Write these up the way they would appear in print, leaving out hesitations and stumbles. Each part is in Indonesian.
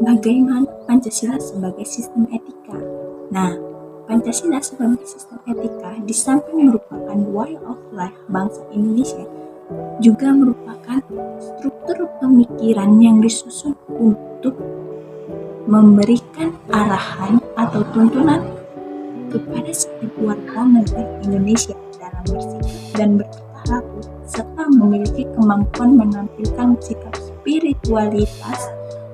bagaimana Pancasila sebagai sistem etika. Nah, Pancasila sebagai sistem etika di samping merupakan way of life bangsa Indonesia, juga merupakan struktur pemikiran yang disusun untuk memberikan arahan atau tuntunan kepada setiap warga negara Indonesia dalam bersikap dan bertingkah laku, serta memiliki kemampuan menampilkan sikap spiritualitas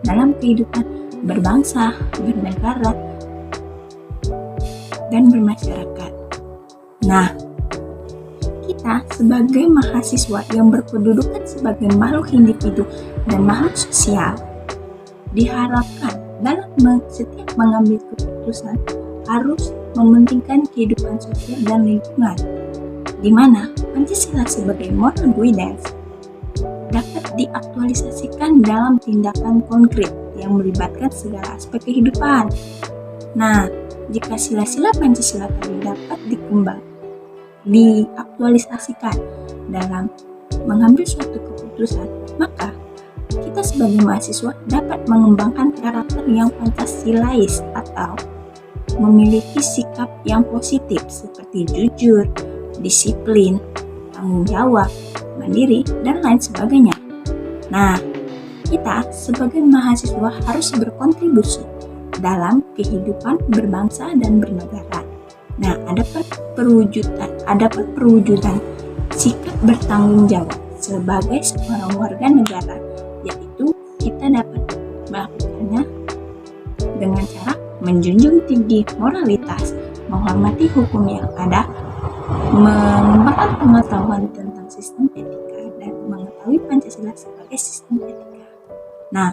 dalam kehidupan berbangsa, bernegara, dan bermasyarakat. Nah, kita sebagai mahasiswa yang berkedudukan sebagai makhluk individu dan makhluk sosial diharapkan dalam setiap mengambil keputusan harus mementingkan kehidupan sosial dan lingkungan, di mana Pancasila sebagai moral guidance dapat diaktualisasikan dalam tindakan konkret yang melibatkan segala aspek kehidupan. Nah, jika sila-sila Pancasila tadi dapat diaktualisasikan dalam mengambil suatu keputusan, maka kita sebagai mahasiswa dapat mengembangkan karakter yang Pancasilais atau memiliki sikap yang positif seperti jujur, disiplin, tanggung jawab, mandiri, dan lain sebagainya. Nah, kita sebagai mahasiswa harus berkontribusi dalam kehidupan berbangsa dan bernegara. Nah, ada perwujudan sikap bertanggung jawab sebagai seorang warga negara, yaitu kita dapat melakukannya dengan cara menjunjung tinggi moralitas, menghormati hukum yang ada, mengembangkan pengetahuan tentang sistem etika, dan mengetahui Pancasila sebagai sistem etika. Nah,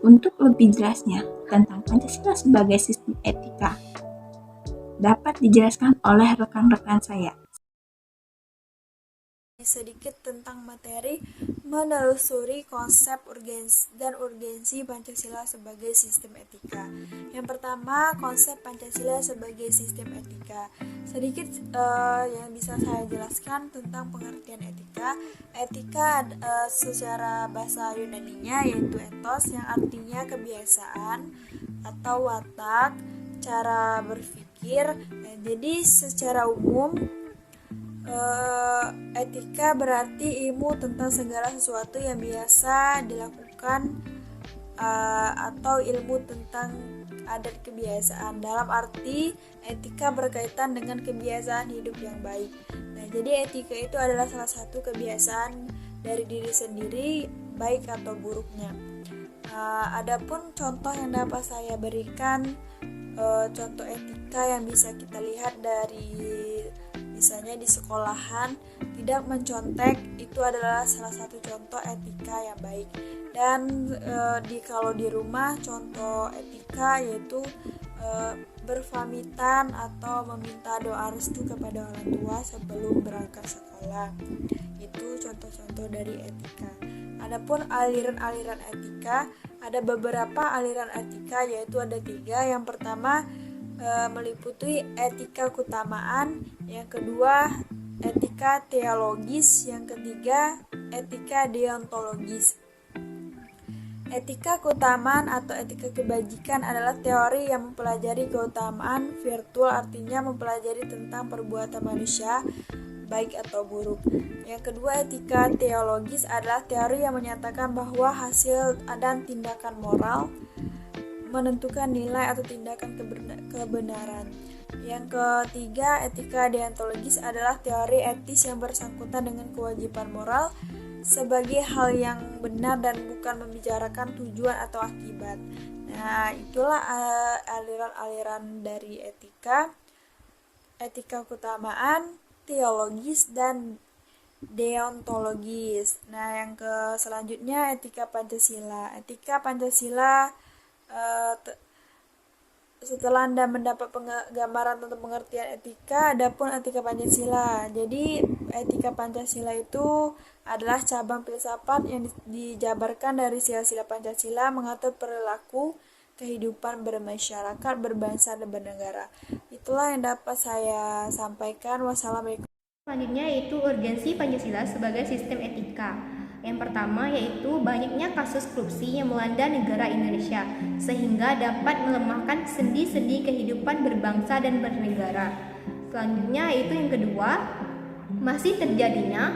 untuk lebih jelasnya tentang Pancasila sebagai sistem etika, dapat dijelaskan oleh rekan-rekan saya. Sedikit tentang materi menelusuri konsep urgensi Pancasila sebagai sistem etika. Yang pertama, konsep Pancasila sebagai sistem etika. Sedikit yang bisa saya jelaskan tentang pengertian etika. Etika secara bahasa Yunaninya yaitu ethos, yang artinya kebiasaan atau watak, cara berpikir. Jadi secara umum etika berarti ilmu tentang segala sesuatu yang biasa dilakukan atau ilmu tentang adat kebiasaan. Dalam arti etika berkaitan dengan kebiasaan hidup yang baik. Nah, jadi etika itu adalah salah satu kebiasaan dari diri sendiri, baik atau buruknya. Adapun contoh yang dapat saya berikan, contoh etika yang bisa kita lihat dari misalnya di sekolahan, tidak mencontek itu adalah salah satu contoh etika yang baik. Dan kalau di rumah, contoh etika yaitu berpamitan atau meminta doa restu kepada orang tua sebelum berangkat sekolah. Itu contoh-contoh dari etika. Adapun aliran-aliran etika, ada beberapa aliran etika, yaitu ada 3. Yang pertama meliputi etika keutamaan, yang kedua etika teologis, yang ketiga etika deontologis. Etika keutamaan atau etika kebajikan adalah teori yang mempelajari keutamaan virtual, artinya mempelajari tentang perbuatan manusia baik atau buruk. Yang kedua, etika teologis adalah teori yang menyatakan bahwa hasil dan tindakan moral menentukan nilai atau tindakan kebenaran. Yang ketiga, etika deontologis adalah teori etis yang bersangkutan dengan kewajiban moral sebagai hal yang benar dan bukan membicarakan tujuan atau akibat. Nah, itulah aliran-aliran dari etika keutamaan, teologis, dan deontologis. Nah, yang selanjutnya etika Pancasila. Etika Pancasila, setelah Anda mendapat gambaran tentang pengertian etika, adapun etika Pancasila. Jadi etika Pancasila itu adalah cabang filsafat yang dijabarkan dari sila-sila Pancasila, mengatur perilaku kehidupan bermasyarakat, berbangsa, dan bernegara. Itulah yang dapat saya sampaikan. Wassalamualaikum. Selanjutnya yaitu urgensi Pancasila sebagai sistem etika. Yang pertama yaitu banyaknya kasus korupsi yang melanda negara Indonesia sehingga dapat melemahkan sendi-sendi kehidupan berbangsa dan bernegara. Selanjutnya yaitu yang kedua, masih terjadinya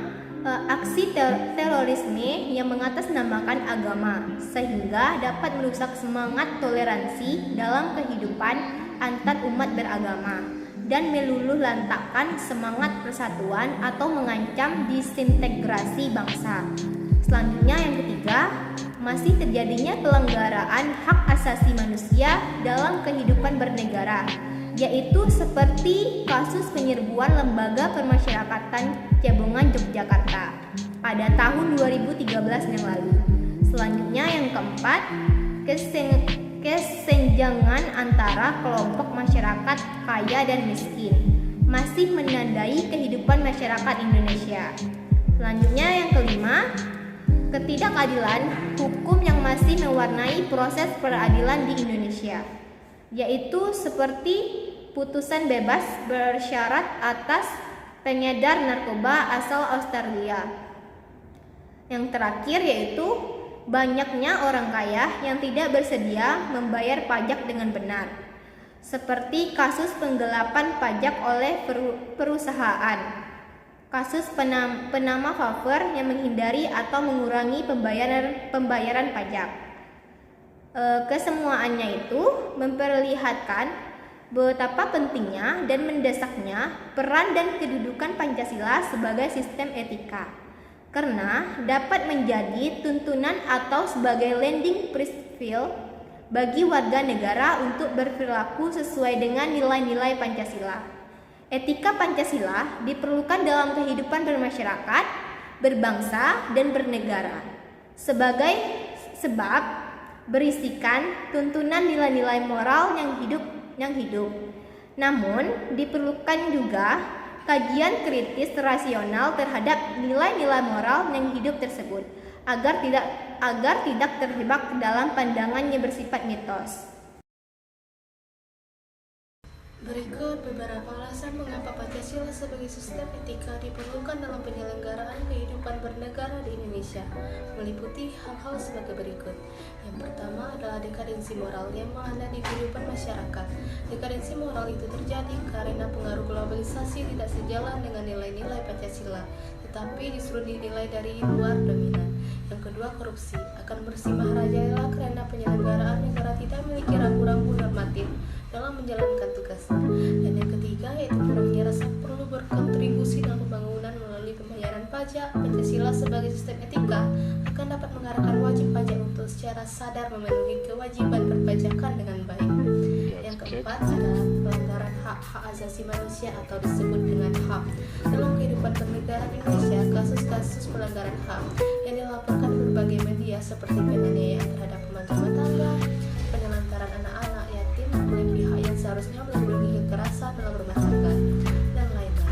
aksi terorisme yang mengatasnamakan agama sehingga dapat merusak semangat toleransi dalam kehidupan antar umat beragama dan meluluhlantakkan semangat persatuan atau mengancam disintegrasi bangsa. Selanjutnya yang ketiga, masih terjadinya pelanggaran hak asasi manusia dalam kehidupan bernegara, yaitu seperti kasus penyerbuan Lembaga Permasyarakatan Cebongan Yogyakarta pada tahun 2013 yang lalu. Selanjutnya yang keempat, kesenjangan antara kelompok masyarakat kaya dan miskin masih menandai kehidupan masyarakat Indonesia. Selanjutnya yang kelima, ketidakadilan hukum yang masih mewarnai proses peradilan di Indonesia, yaitu seperti putusan bebas bersyarat atas pengedar narkoba asal Australia. Yang terakhir yaitu banyaknya orang kaya yang tidak bersedia membayar pajak dengan benar, seperti kasus penggelapan pajak oleh perusahaan, kasus penama favor yang menghindari atau mengurangi pembayaran pajak. Kesemuaannya itu memperlihatkan betapa pentingnya dan mendesaknya peran dan kedudukan Pancasila sebagai sistem etika, karena dapat menjadi tuntunan atau sebagai landing principle bagi warga negara untuk berperilaku sesuai dengan nilai-nilai Pancasila. Etika Pancasila diperlukan dalam kehidupan bermasyarakat, berbangsa, dan bernegara sebab berisikan tuntunan nilai-nilai moral yang hidup. Namun, diperlukan juga kajian kritis rasional terhadap nilai-nilai moral yang hidup tersebut agar tidak terjebak dalam pandangan yang bersifat mitos. Berikut beberapa alasan mengapa Pancasila sebagai sistem etika diperlukan dalam penyelenggaraan kehidupan bernegara di Indonesia, meliputi hal-hal sebagai berikut. Yang pertama adalah dekadensi moral yang melanda di kehidupan masyarakat. Dekadensi moral itu terjadi karena pengaruh globalisasi tidak sejalan dengan nilai-nilai Pancasila, tetapi justru dinilai dari luar dominan. Yang kedua, korupsi akan bersih merajalela karena penyelenggaraan negara tidak memiliki rambu-rambu normatif dalam menjalankan tugasnya. Dan yang ketiga yaitu kurangnya rasa perlu berkontribusi dalam pembangunan melalui pembayaran pajak. Pancasila sebagai sistem etika akan dapat mengarahkan wajib pajak untuk secara sadar memenuhi kewajiban perpajakan dengan baik. Yang keempat adalah pelanggaran hak-hak asasi manusia atau disebut dengan HAM. Dalam kehidupan bernegara Indonesia, kasus-kasus pelanggaran HAM yang dilaporkan berbagai media seperti penganiayaan terhadap pembantu rumah tangga, penelantaran anak-anak yatim oleh pihak yang seharusnya melindungi kekerasan dalam rumah tangga, dan lain-lain.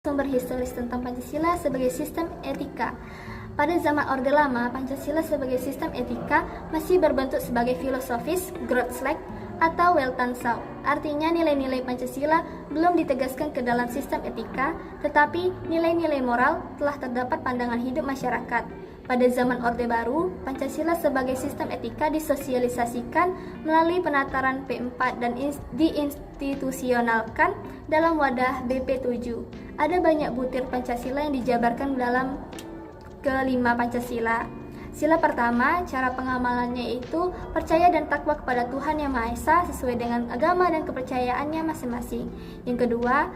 Sumber historis tentang Pancasila sebagai sistem etika. Pada zaman Orde Lama, Pancasila sebagai sistem etika masih berbentuk sebagai filosofis Grundslag atau Weltanschauung. Artinya nilai-nilai Pancasila belum ditegaskan ke dalam sistem etika, tetapi nilai-nilai moral telah terdapat pandangan hidup masyarakat. Pada zaman Orde Baru, Pancasila sebagai sistem etika disosialisasikan melalui penataran P4 dan diinstitusionalkan dalam wadah BP7. Ada banyak butir Pancasila yang dijabarkan dalam kelima Pancasila. Sila pertama, cara pengamalannya itu percaya dan takwa kepada Tuhan Yang Maha Esa sesuai dengan agama dan kepercayaannya masing-masing. Yang kedua,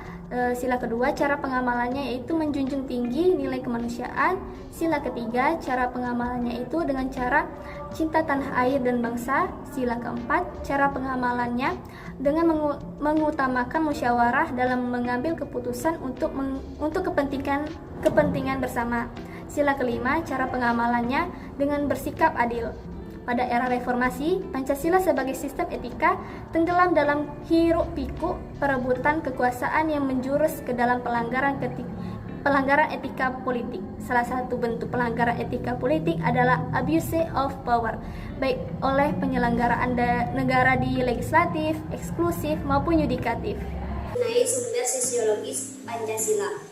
sila kedua, cara pengamalannya yaitu menjunjung tinggi nilai kemanusiaan. Sila ketiga, cara pengamalannya itu dengan cara cinta tanah air dan bangsa. Sila keempat, cara pengamalannya dengan mengutamakan musyawarah dalam mengambil keputusan untuk kepentingan bersama. Sila kelima, cara pengamalannya dengan bersikap adil. Pada era reformasi, Pancasila sebagai sistem etika tenggelam dalam hiruk-pikuk perebutan kekuasaan yang menjurus ke dalam pelanggaran etika politik. Salah satu bentuk pelanggaran etika politik adalah abuse of power, baik oleh penyelenggaraan negara di legislatif, eksklusif maupun yudikatif. Mengenai sumber sosiologis Pancasila.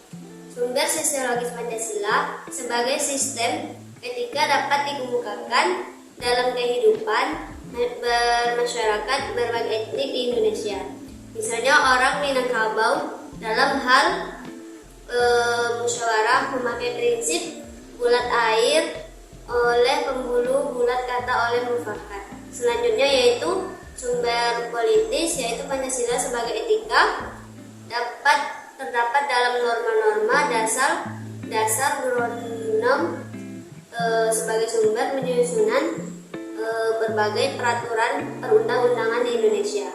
Sumber sosiologis Pancasila sebagai sistem etika dapat dikemukakan dalam kehidupan bermasyarakat berbagai etnik di Indonesia. Misalnya orang Minangkabau dalam hal musyawarah memakai prinsip bulat air oleh pembuluh, bulat kata oleh mufakat. Selanjutnya yaitu sumber politis, yaitu Pancasila sebagai etika terdapat dalam norma-norma dasar Gronom sebagai sumber penyusunan berbagai peraturan perundang-undangan di Indonesia.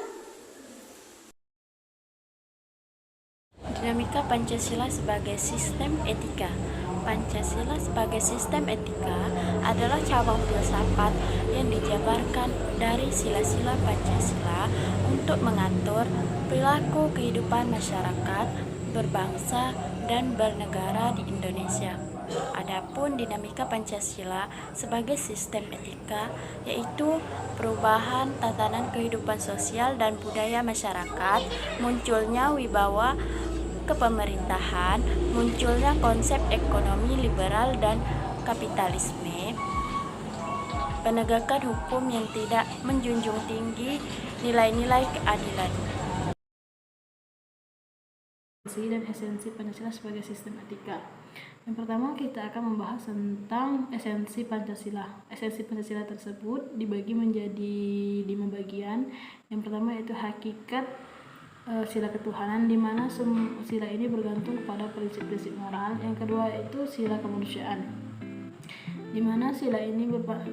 Dinamika Pancasila sebagai sistem etika. Pancasila sebagai sistem etika adalah cabang filsafat yang dijabarkan dari sila-sila Pancasila untuk mengatur perilaku kehidupan masyarakat, berbangsa, dan bernegara di Indonesia. Adapun dinamika Pancasila sebagai sistem etika yaitu perubahan tatanan kehidupan sosial dan budaya masyarakat, munculnya wibawa kepemerintahan, munculnya konsep ekonomi liberal dan kapitalisme, penegakan hukum yang tidak menjunjung tinggi nilai-nilai keadilan. Dan esensi Pancasila sebagai sistem etika. Yang pertama kita akan membahas tentang esensi Pancasila. Esensi Pancasila tersebut dibagi menjadi 5 bagian. Yang pertama yaitu hakikat sila ketuhanan, di mana sila ini bergantung pada prinsip-prinsip moral. Yang kedua itu sila kemanusiaan, di mana sila ini berpegang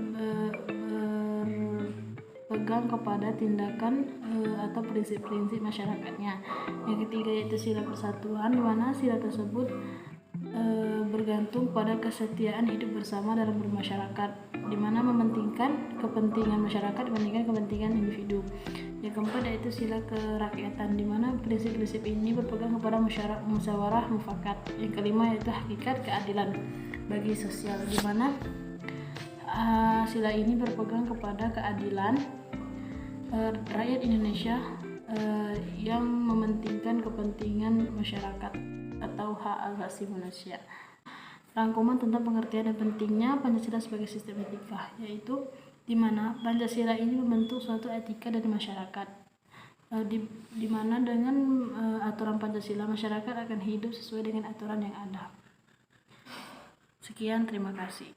kepada tindakan atau prinsip-prinsip masyarakatnya. Yang ketiga yaitu sila persatuan, di mana sila tersebut bergantung pada kesetiaan hidup bersama dalam bermasyarakat, di mana mementingkan kepentingan masyarakat dibandingkan kepentingan individu. Yang keempat yaitu sila kerakyatan, di mana prinsip-prinsip ini berpegang kepada musyawarah mufakat. Yang kelima yaitu hakikat keadilan bagi sosial, di mana sila ini berpegang kepada keadilan rakyat Indonesia yang mementingkan kepentingan masyarakat atau hak asasi manusia. Rangkuman tentang pengertian dan pentingnya Pancasila sebagai sistem etika, yaitu di mana Pancasila ini membentuk suatu etika dari masyarakat, di mana dengan aturan Pancasila masyarakat akan hidup sesuai dengan aturan yang ada. Sekian, terima kasih.